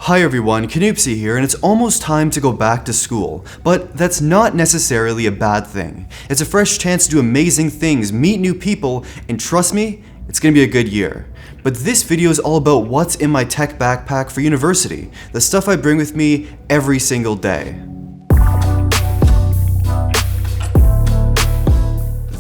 Hi everyone, Canoopsy here, and it's almost time to go back to school. But that's not necessarily a bad thing. It's a fresh chance to do amazing things, meet new people, and trust me, it's gonna be a good year. But this video is all about what's in my tech backpack for university, the stuff I bring with me every single day.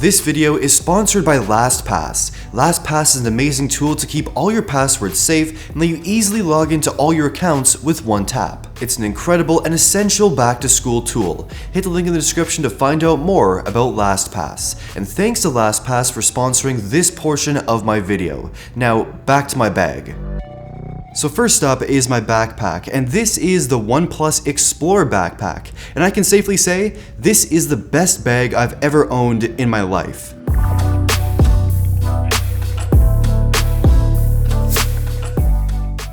This video is sponsored by LastPass. LastPass is an amazing tool to keep all your passwords safe and let you easily log into all your accounts with one tap. It's an incredible and essential back-to-school tool. Hit the link in the description to find out more about LastPass. And thanks to LastPass for sponsoring this portion of my video. Now, back to my bag. So first up is my backpack, and this is the OnePlus Explorer backpack, and I can safely say this is the best bag I've ever owned in my life.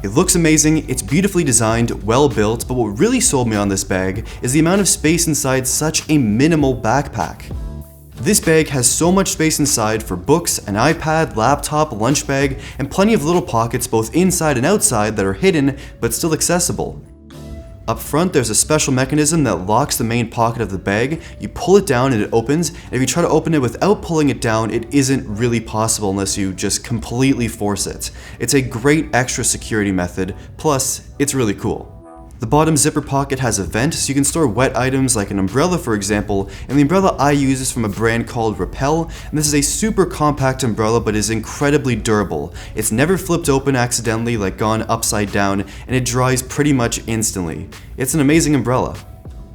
It looks amazing, it's beautifully designed, well built, but what really sold me on this bag is the amount of space inside such a minimal backpack. This bag has so much space inside for books, an iPad, laptop, lunch bag, and plenty of little pockets both inside and outside that are hidden but still accessible. Up front, there's a special mechanism that locks the main pocket of the bag. You pull it down and it opens, and if you try to open it without pulling it down, it isn't really possible unless you just completely force it. It's a great extra security method, plus it's really cool. The bottom zipper pocket has a vent so you can store wet items like an umbrella, for example, and the umbrella I use is from a brand called Repel, and this is a super compact umbrella but is incredibly durable. It's never flipped open accidentally, like gone upside down, and it dries pretty much instantly. It's an amazing umbrella.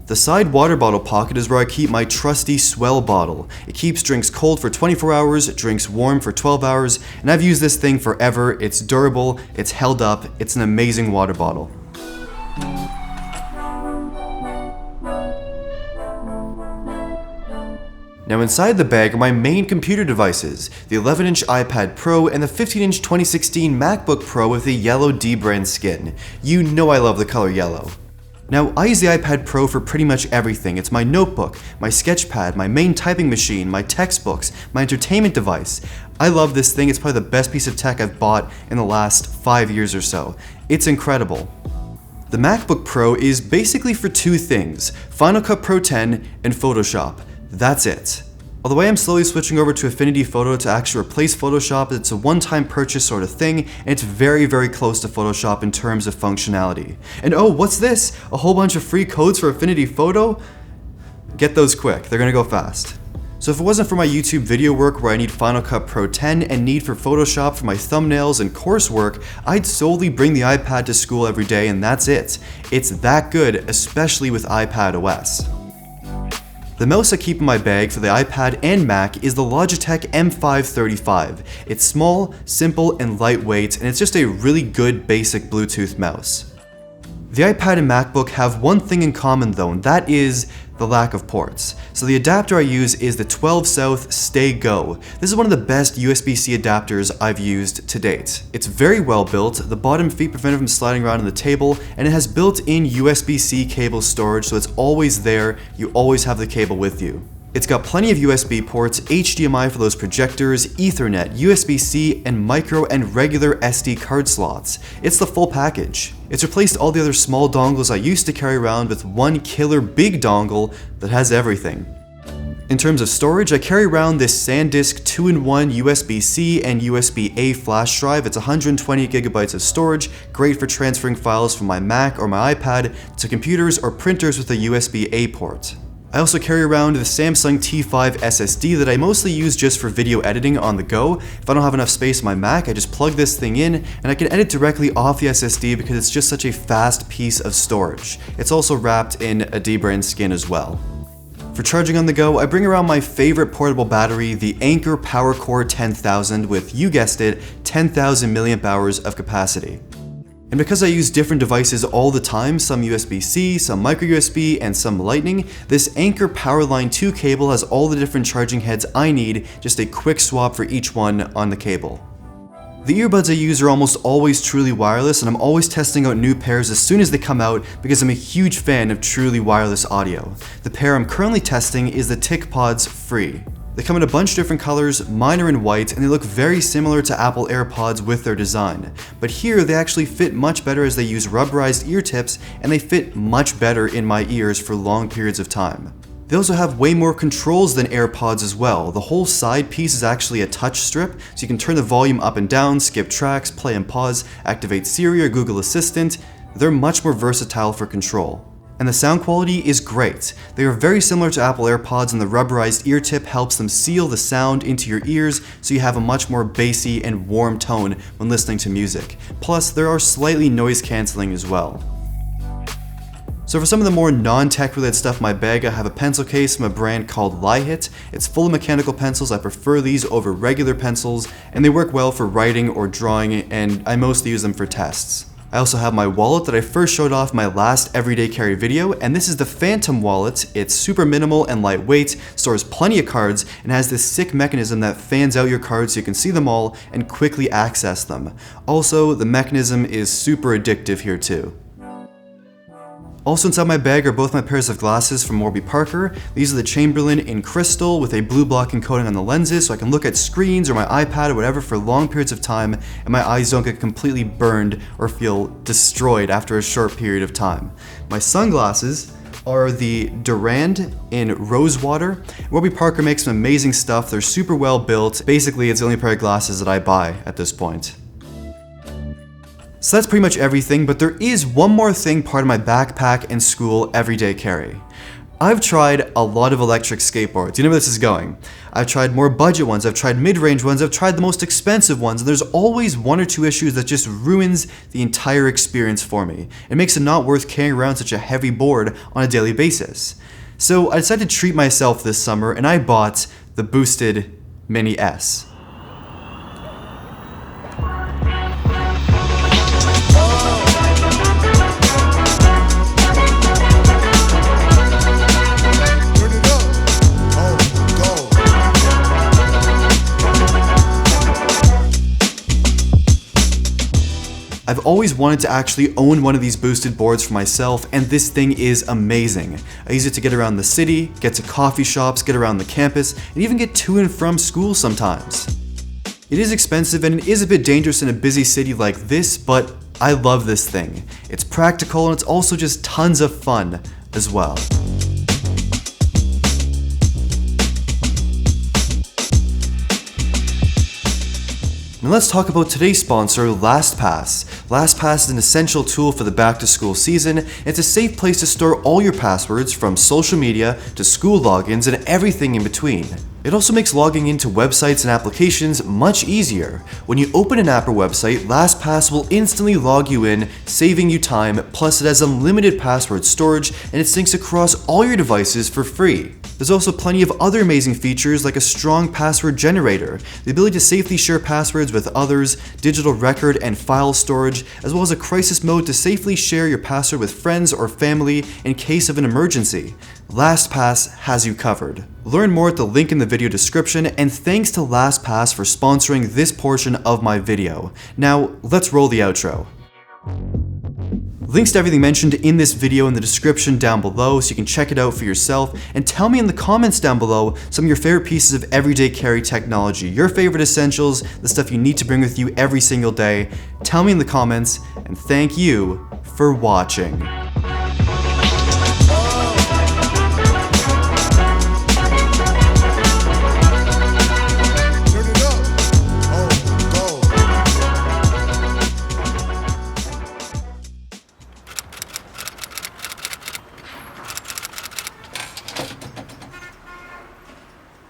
The side water bottle pocket is where I keep my trusty Swell bottle. It keeps drinks cold for 24 hours, drinks warm for 12 hours, and I've used this thing forever. It's durable, it's held up, it's an amazing water bottle. Now inside the bag are my main computer devices, the 11-inch iPad Pro and the 15-inch 2016 MacBook Pro with the yellow D-brand skin. You know I love the color yellow. Now I use the iPad Pro for pretty much everything. It's my notebook, my sketchpad, my main typing machine, my textbooks, my entertainment device. I love this thing, it's probably the best piece of tech I've bought in the last 5 years or so. It's incredible. The MacBook Pro is basically for two things, Final Cut Pro 10 and Photoshop. That's it. Although I am slowly switching over to Affinity Photo to actually replace Photoshop, it's a one-time purchase sort of thing, and it's very, very close to Photoshop in terms of functionality. And oh, what's this? A whole bunch of free codes for Affinity Photo? Get those quick, they're gonna go fast. So if it wasn't for my YouTube video work where I need Final Cut Pro 10 and need for Photoshop for my thumbnails and coursework, I'd solely bring the iPad to school every day and that's it. It's that good, especially with iPad OS. The mouse I keep in my bag for the iPad and Mac is the Logitech M535. It's small, simple, and lightweight, and it's just a really good basic Bluetooth mouse. The iPad and MacBook have one thing in common though, and that is the lack of ports. So the adapter I use is the TwelveSouth StayGo. This is one of the best USB-C adapters I've used to date. It's very well built, the bottom feet prevent it from sliding around on the table, and it has built-in USB-C cable storage, so it's always there, you always have the cable with you. It's got plenty of USB ports, HDMI for those projectors, Ethernet, USB-C, and micro and regular SD card slots. It's the full package. It's replaced all the other small dongles I used to carry around with one killer big dongle that has everything. In terms of storage, I carry around this Sandisk 2-in-1 USB-C and USB-A flash drive. It's 120 gigabytes of storage, great for transferring files from my Mac or my iPad to computers or printers with a USB-A port. I also carry around the Samsung T5 SSD that I mostly use just for video editing on the go. If I don't have enough space on my Mac, I just plug this thing in and I can edit directly off the SSD because it's just such a fast piece of storage. It's also wrapped in a D-brand skin as well. For charging on the go, I bring around my favorite portable battery, the Anker PowerCore 10,000 with, you guessed it, 10,000 mAh of capacity. And because I use different devices all the time, some USB-C, some microUSB, and some Lightning, this Anker Powerline 2 cable has all the different charging heads I need, just a quick swap for each one on the cable. The earbuds I use are almost always truly wireless, and I'm always testing out new pairs as soon as they come out because I'm a huge fan of truly wireless audio. The pair I'm currently testing is the TicPods Free. They come in a bunch of different colors, mine are in white, and they look very similar to Apple AirPods with their design. But here they actually fit much better as they use rubberized ear tips, and they fit much better in my ears for long periods of time. They also have way more controls than AirPods as well. The whole side piece is actually a touch strip, so you can turn the volume up and down, skip tracks, play and pause, activate Siri or Google Assistant. They're much more versatile for control. And the sound quality is great. They are very similar to Apple AirPods, and the rubberized ear tip helps them seal the sound into your ears so you have a much more bassy and warm tone when listening to music. Plus, there are slightly noise cancelling as well. So for some of the more non-tech related stuff in my bag, I have a pencil case from a brand called Lihit. It's full of mechanical pencils. I prefer these over regular pencils, and they work well for writing or drawing, and I mostly use them for tests. I also have my wallet that I first showed off in my last everyday carry video, and this is the Fantom Wallet. It's super minimal and lightweight, stores plenty of cards, and has this sick mechanism that fans out your cards so you can see them all and quickly access them. Also, the mechanism is super addictive here too. Also inside my bag are both my pairs of glasses from Warby Parker. These are the Chamberlain in crystal with a blue blocking coating on the lenses so I can look at screens or my iPad or whatever for long periods of time and my eyes don't get completely burned or feel destroyed after a short period of time. My sunglasses are the Durand in Rosewater. Warby Parker makes some amazing stuff. They're super well built. Basically, it's the only pair of glasses that I buy at this point. So that's pretty much everything, but there is one more thing part of my backpack and school everyday carry. I've tried a lot of electric skateboards. You know where this is going. I've tried more budget ones, I've tried mid-range ones, I've tried the most expensive ones, and there's always one or two issues that just ruins the entire experience for me. It makes it not worth carrying around such a heavy board on a daily basis. So I decided to treat myself this summer, and I bought the Boosted Mini S. I've always wanted to actually own one of these boosted boards for myself, and this thing is amazing. I use it to get around the city, get to coffee shops, get around the campus, and even get to and from school sometimes. It is expensive and it is a bit dangerous in a busy city like this, but I love this thing. It's practical and it's also just tons of fun as well. Now let's talk about today's sponsor, LastPass. LastPass is an essential tool for the back-to-school season. It's a safe place to store all your passwords from social media to school logins and everything in between. It also makes logging into websites and applications much easier. When you open an app or website, LastPass will instantly log you in, saving you time, plus it has unlimited password storage and it syncs across all your devices for free. There's also plenty of other amazing features like a strong password generator, the ability to safely share passwords with others, digital record and file storage, as well as a crisis mode to safely share your password with friends or family in case of an emergency. LastPass has you covered. Learn more at the link in the video description, and thanks to LastPass for sponsoring this portion of my video. Now, let's roll the outro. Links to everything mentioned in this video in the description down below so you can check it out for yourself, and tell me in the comments down below some of your favorite pieces of everyday carry technology, your favorite essentials, the stuff you need to bring with you every single day. Tell me in the comments, and thank you for watching.